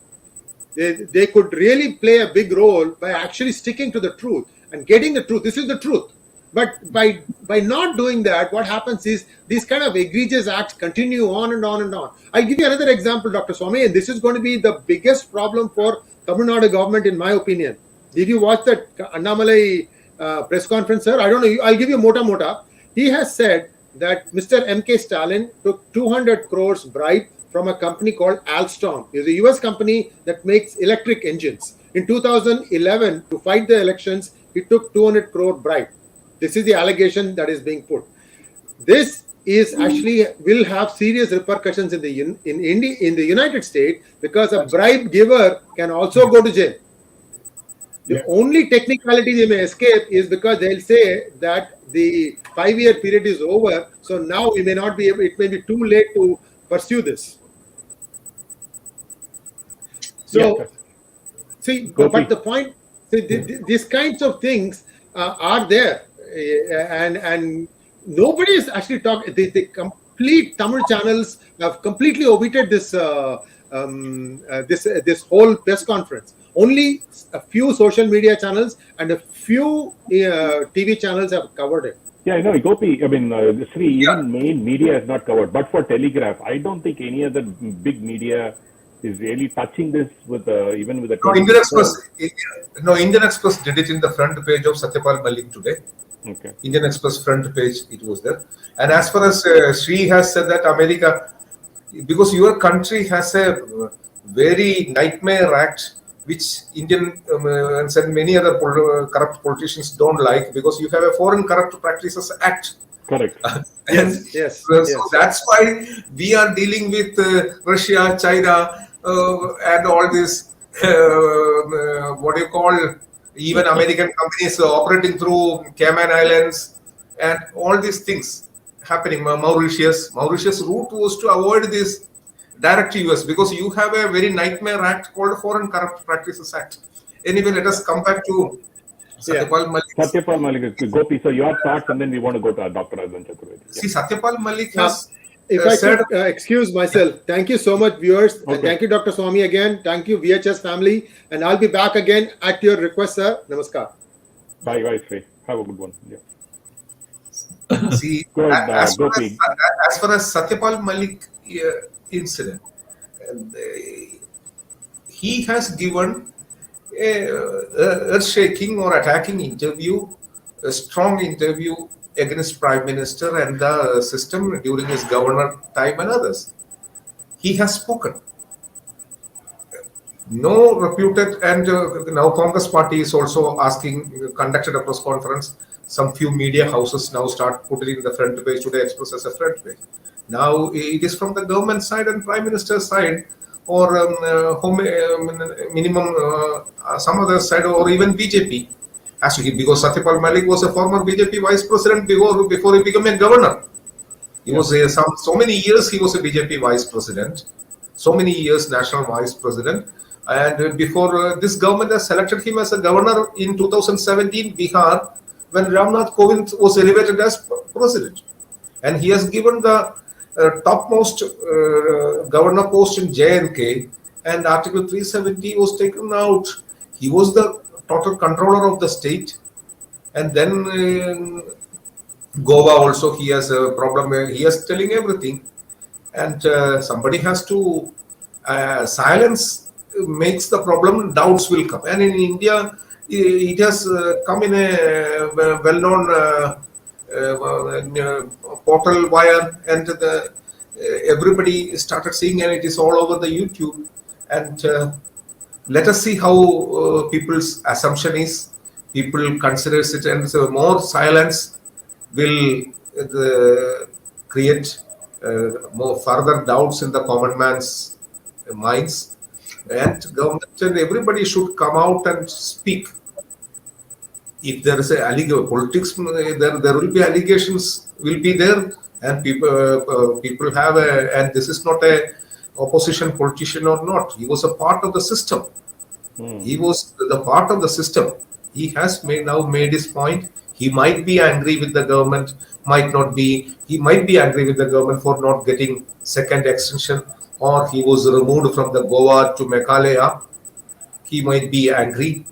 D: They could really play a big role by actually sticking to the truth and getting the truth. This is the truth. But by not doing that, what happens is these kind of egregious acts continue on and on and on. I'll give you another example, Dr. Swamy, and this is going to be the biggest problem for Tamil Nadu government, in my opinion. Did you watch that Annamalai press conference, sir? I don't know. I'll give you mota. He has said that Mr. M.K. Stalin took 200 crores bribe from a company called Alstom. It's a US company that makes electric engines. In 2011, to fight the elections, he took 200 crore bribe. This is the allegation that is being put. This is actually will have serious repercussions in the United States, because a bribe giver can also go to jail. The only technicality they may escape is because they'll say that the 5-year period is over, so now we may not be able, it may be too late to pursue this. So, see, but the point, these kinds of things are there, and nobody is actually talking. The complete Tamil channels have completely omitted this this whole press conference. Only a few social media channels and a few TV channels have covered it.
A: Yeah, I know, Gopi. I mean, Sree, even main media is not covered. But for Telegraph, I don't think any other big media is really touching this with even with the.
C: Indian Express did it in the front page of Satyapal Malik today.
A: Okay.
C: Indian Express front page, it was there. And as far as Sree has said that America, because your country has a very nightmare act, which Indian and many other corrupt politicians don't like, because you have a Foreign Corrupt Practices Act,
A: Correct.
C: And
D: Yes.
C: so that's why we are dealing with Russia, China, and all this. What do you call? Even American companies operating through Cayman Islands, and all these things happening. Mauritius route was to avoid this direct to US, because you have a very nightmare act called Foreign Corrupt Practices Act. Anyway, let us come back to Satyapal Malik.
A: Satyapal Malik, Gopi, so your thoughts, and then we want to go to Dr. Arvind Chaturvedi.
C: See, Satyapal Malik has
D: If I
C: said,
D: could excuse myself, thank you so much, viewers.
A: Okay.
D: Thank you, Dr. Swamy, again. Thank you, VHS family. And I'll be back again at your request, sir. Namaskar.
A: Bye, Sree. Have a good one. Yeah.
C: see,
A: Good,
C: as far
A: Gopi.
C: as Satyapal Malik incident, he has given a earth-shaking or attacking interview, a strong interview against Prime Minister and the system during his governor time and others. He has spoken. No reputed, and now Congress party is also conducted a press conference. Some few media houses now start putting in the front page, Today Express as a front page. Now it is from the government side and Prime Minister's side, or minimum some other side, or even BJP. Actually, because Satyapal Malik was a former BJP vice president before he became a governor. He was so many years he was a BJP vice president, so many years national vice president, and before this government has selected him as a governor in 2017 Bihar, when Ramnath Kovind was elevated as president, and he has given the topmost governor post in J&K, and Article 370 was taken out. He was the total controller of the state, and then Goa also he has a problem. He is telling everything, and somebody has to silence makes the problem. Doubts will come, and in India it has come in a well-known portal wire, and everybody started seeing, and it is all over the YouTube. And let us see how people's assumption is. People considers it, and so more silence will create more further doubts in the common man's minds. And government and everybody should come out and speak. If there is politics, there will be allegations will be there, and people have and this is not a opposition politician or not. He was a part of the system. He was the part of the system. He has now made his point. He might be angry with the government, might not be. He might be angry with the government for not getting second extension, or he was removed from the Goa to Meghalaya. He might be angry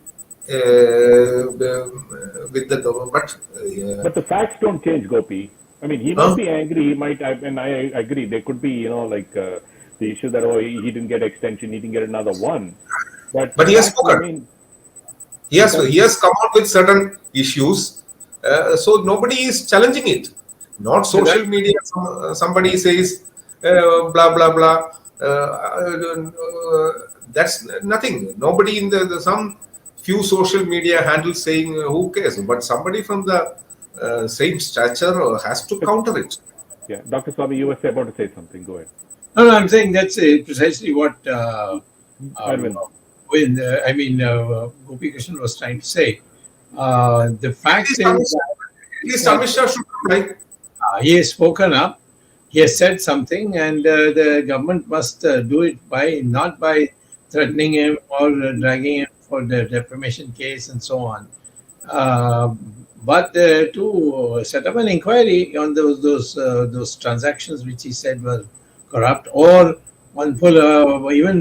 C: with the government.
A: But the facts don't change, Gopi. I mean, he might be angry. He might, and I agree. There could be, the issue that he didn't get extension, he didn't get another one. But
C: he has spoken. He has come out with certain issues, so nobody is challenging it. Not social media. Somebody says blah blah blah. That's nothing. Nobody in some few social media handles saying who cares. But somebody from the same stature has to counter it.
A: Yeah, Dr. Swamy, you were about to say something. Go ahead.
B: No, I'm saying that's precisely what Gopikrishnan was trying to say. The fact is that
C: Amit Shah should reply.
B: He has spoken up, he has said something, and the government must do it not by threatening him or dragging him for the defamation case and so on, but to set up an inquiry on those transactions which he said were corrupt, or on Pulwama.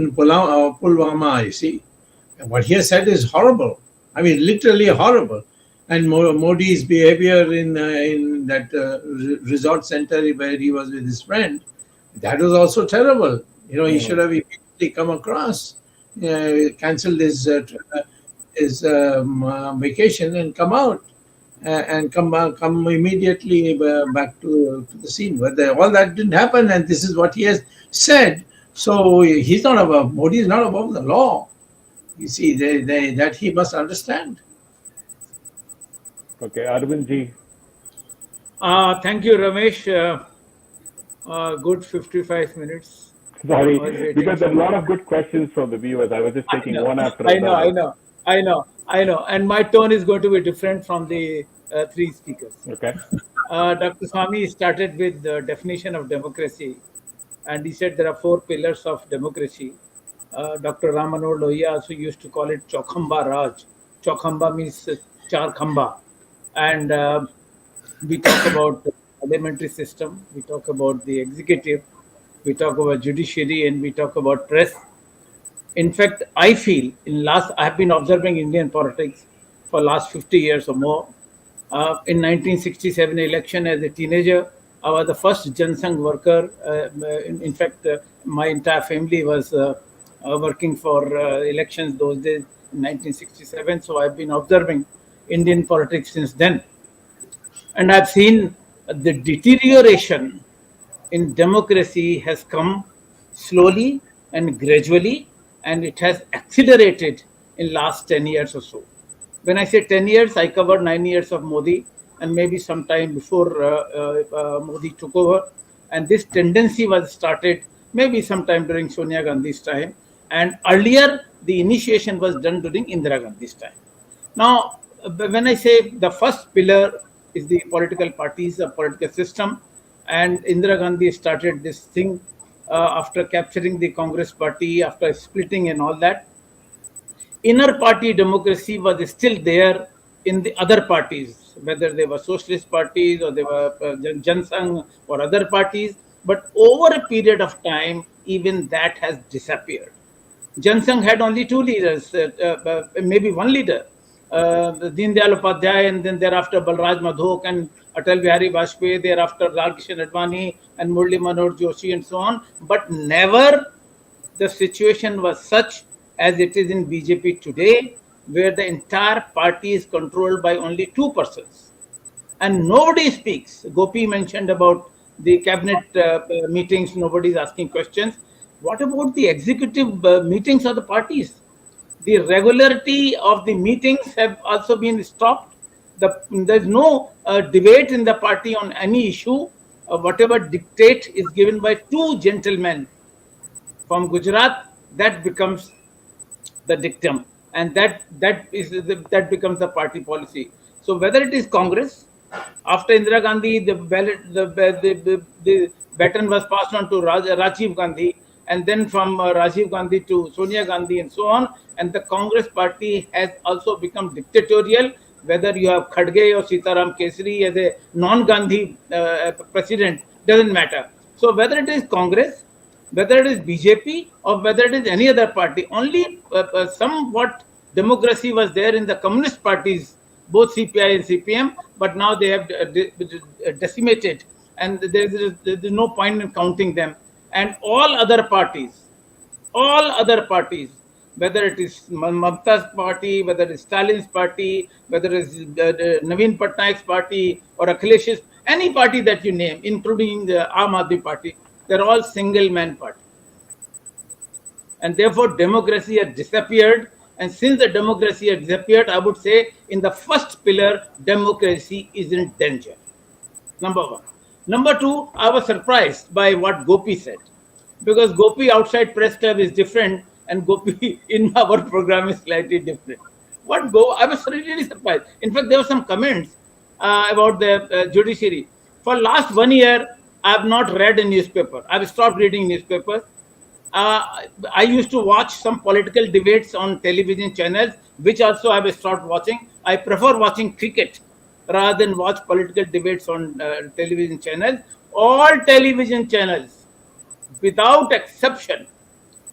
B: You see, what he has said is horrible. I mean, literally horrible. And Modi's behavior in that resort center where he was with his friend, that was also terrible. He should have immediately come across, cancelled his vacation and come out, and come immediately back to the scene. But all that didn't happen, and this is what he has said. So he's not above. Modi is not above the law. You see, that he must understand.
A: Okay, Arvind ji.
E: Thank you, Ramesh. Good 55 minutes.
A: Sorry,
E: I was waiting
A: because there are a
E: for
A: lot of good questions from the viewers. I was just
E: I
A: taking
E: know,
A: one after
E: I know, I
A: another.
E: know, I know, I know. And my tone is going to be different from the three speakers.
A: Okay.
E: Dr. Swamy started with the definition of democracy, and he said there are four pillars of democracy. Dr. Ram Manohar Lohia also used to call it Chaukhamba Raj. Chaukhamba means Char Khamba. And we talk about the parliamentary system, we talk about the executive, we talk about judiciary, and we talk about press. In fact, I feel I have been observing Indian politics for last 50 years or more. In 1967 election, as a teenager, I was the first Jansangh worker. In fact, my entire family was working for elections those days in 1967. So I've been observing Indian politics since then, and I've seen the deterioration in democracy has come slowly and gradually, and it has accelerated in last 10 years or so. When I say 10 years, I covered 9 years of Modi and maybe some time before Modi took over. And this tendency was started maybe sometime during Sonia Gandhi's time. And earlier, the initiation was done during Indira Gandhi's time. Now, when I say the first pillar is the political parties, the political system, and Indira Gandhi started this thing after capturing the Congress party, after splitting and all that. Inner party democracy was still there in the other parties, whether they were socialist parties or they were Jansangh or other parties. But over a period of time, even that has disappeared. Jansangh had only two leaders, maybe one leader, Deen Dayal Upadhyay, and then thereafter Balraj Madhok and Atal Bihari Vajpayee, thereafter Lalkrishan Advani and Murli Manohar Joshi and so on. But never the situation was such as it is in BJP today, where the entire party is controlled by only two persons. And nobody speaks. Gopi mentioned about the cabinet meetings, nobody is asking questions. What about the executive meetings of the parties? The regularity of the meetings have also been stopped. There's no debate in the party on any issue. Whatever dictate is given by two gentlemen from Gujarat, that becomes the dictum, and that becomes the party policy. So whether it is Congress, after Indira Gandhi, the baton was passed on to Rajiv Gandhi, and then from Rajiv Gandhi to Sonia Gandhi and so on, and the Congress party has also become dictatorial. Whether you have Khadge or Sitaram Kesari as a non-Gandhi president, doesn't matter. So whether it is Congress, whether it is BJP, or whether it is any other party, only somewhat democracy was there in the communist parties, both CPI and CPM, but now they have decimated, and there's no point in counting them. And all other parties, whether it is Mamta's party, whether it is Stalin's party, whether it is Naveen Patnaik's party or Akhilesh's, any party that you name, including the Aam Aadmi Party, they're all single man party. And therefore, democracy has disappeared. And since the democracy has disappeared, I would say in the first pillar, democracy is in danger. Number one. Number two, I was surprised by what Gopi said, because Gopi outside press club is different and Gopi in our program is slightly different. I was really surprised. In fact, there were some comments about the judiciary. For last 1 year, I have not read a newspaper. I've stopped reading newspapers. I used to watch some political debates on television channels, which also I have stopped watching. I prefer watching cricket rather than watch political debates on television channels. All television channels, without exception,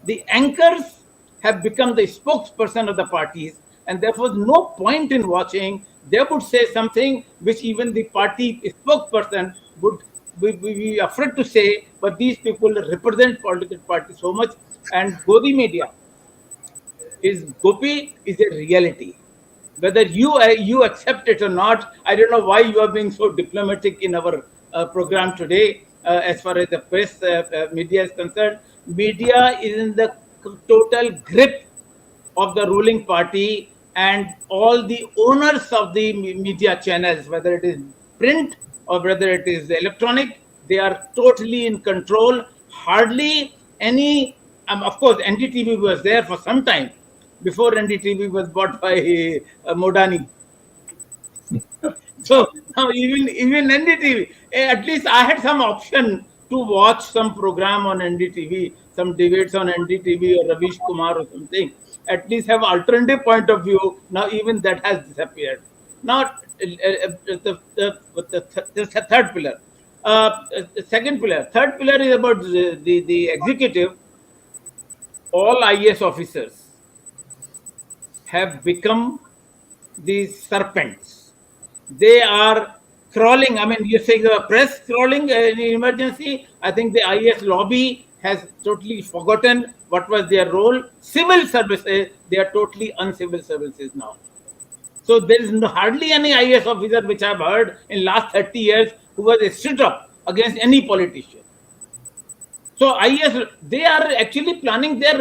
E: the anchors have become the spokesperson of the parties, and therefore no point in watching. They would say something which even the party spokesperson would be afraid to say, but these people represent political parties so much. And Godi media Gopi is a reality. Whether you accept it or not, I don't know why you are being so diplomatic in our program today. As far as the press media is concerned, media is in the total grip of the ruling party, and all the owners of the media channels, whether it is print or whether it is electronic, they are totally in control. Hardly any, of course, NDTV was there for some time before NDTV was bought by Modani. So now even NDTV, at least I had some option to watch some program on NDTV, some debates on NDTV or Ravish Kumar or something. At least have alternative point of view. Now even that has disappeared. Now the third pillar, second pillar, third pillar is about the executive. All IAS officers have become these serpents. They are crawling. I mean, you say the press crawling in emergency. I think the IAS lobby has totally forgotten what was their role. Civil services, they are totally uncivil services now. So there is hardly any IAS officer which I've heard in last 30 years who was stood up against any politician. So IAS, they are actually planning their